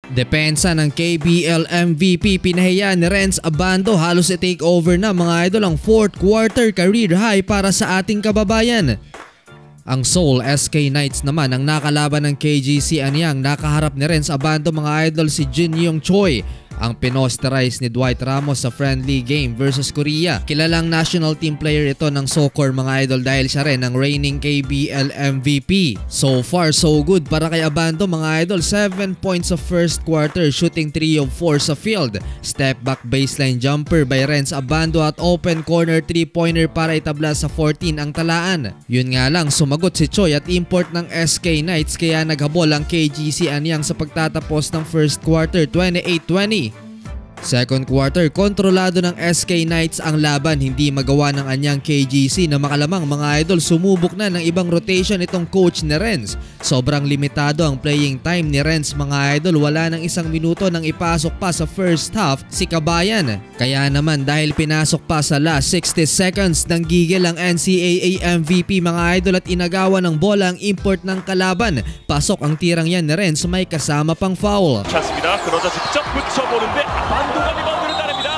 Depensa ng KBL MVP pinahiya ni Renz Abando, halos i-take over na mga idol ang 4th quarter career high para sa ating kababayan. Ang Seoul SK Knights naman ang nakalaban ng KGC Anyang. Nakaharap ni Renz Abando mga idol si Jin Young Choi, ang pinosterize ni Dwight Ramos sa friendly game versus Korea. Kilalang national team player ito ng soccer mga idol dahil siya rin ang reigning KBL MVP. So far so good para kay Abando mga idol. 7 points sa first quarter, shooting 3 of 4 sa field. Step back baseline jumper by Renz Abando at open corner 3-pointer para itabla sa 14 ang talaan. Yun nga lang, sumagot si Choi at import ng SK Knights kaya naghabol ang KGC Anyang sa pagtatapos ng first quarter 28-20. Second quarter, kontrolado ng SK Knights ang laban, hindi magawa ng Anyang KGC na makalamang mga idol. Sumubok na ng ibang rotation itong coach ni Renz. Sobrang limitado ang playing time ni Renz mga idol, wala ng 1 minuto nang ipasok pa sa first half si Kabayan. Kaya naman dahil pinasok pa sa last 60 seconds nang gigil ang NCAA MVP mga idol at inagawa ng bola ang import ng kalaban. Pasok ang tirang yan ni Renz, may kasama pang foul. 그러자 직접 붙여보는데 아반도가 리바운드를 따냅니다.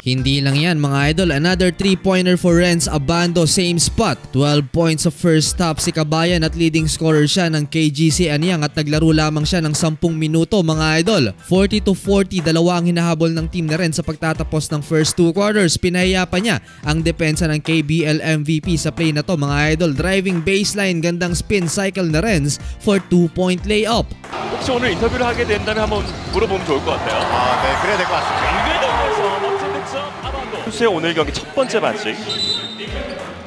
Hindi lang yan mga idol, another 3-pointer for Renz Abando, same spot. 12 points sa first half si Kabayan at leading scorer siya ng KGC Anyang at naglaro lamang siya ng 10 minuto mga idol. 40-40, dalawa ang hinahabol ng team na Renz sa pagtatapos ng first 2 quarters. Pinahiya pa niya ang depensa ng KBL MVP sa play na to mga idol. Driving baseline, gandang spin cycle na Renz for 2-point layup. 혹시 오늘 인터뷰를 하게 된다면 한번 물어보면 좋을 것 같아요. 네, 그래야 될 것 같습니다. 선수의 오늘 경기 첫 번째 반칙.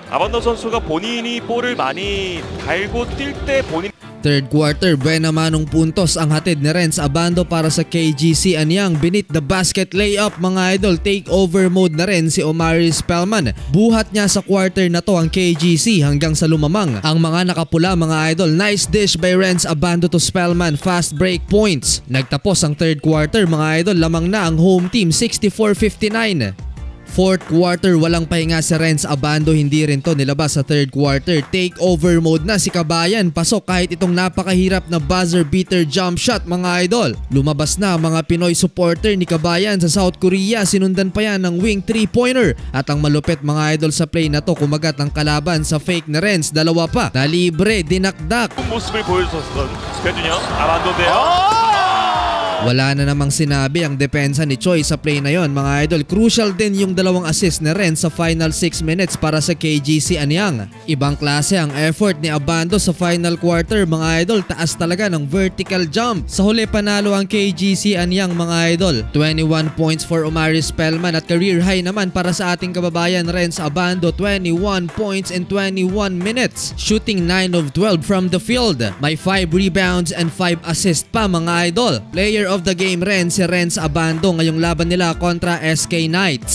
아반도 선수가 본인이 볼을 많이 달고 뛸 때 본인 Third quarter, buena manong puntos ang hatid ni Renz Abando para sa KGC Anyang. Beneath the basket layup mga idol, take over mode na rin si Omari Spellman. Buhat niya sa quarter na to ang KGC hanggang sa lumamang ang mga nakapula mga idol. Nice dish by Renz Abando to Spellman, fast break points. Nagtapos ang third quarter mga idol, lamang na ang home team 64-59. Fourth quarter, walang pahinga si Renz Abando, hindi rin to nilabas sa third quarter. Take over mode na si Kabayan, pasok kahit itong napakahirap na buzzer beater jump shot mga idol. Lumabas na mga Pinoy supporter ni Kabayan sa South Korea, sinundan pa yan ng wing 3-pointer. At ang malupit mga idol sa play na to, kumagat ang kalaban sa fake na Renz, dalawa pa na libre, dinakdak. 모습을 보여줬던 스페드냐 아반도인데요. Wala na namang sinabi ang depensa ni Choi sa play na yon mga idol. Crucial din yung dalawang assist ni Renz sa final 6 minutes para sa KGC Anyang. Ibang klase ang effort ni Abando sa final quarter mga idol. Taas talaga ng vertical jump. Sa huli panalo ang KGC Anyang mga idol. 21 points for Omari Spellman at career high naman para sa ating kababayan Renz Abando. 21 points in 21 minutes. Shooting 9 of 12 from the field. May 5 rebounds and 5 assists pa mga idol. Player of the game rin si Renz Abando ngayong laban nila kontra SK Knights.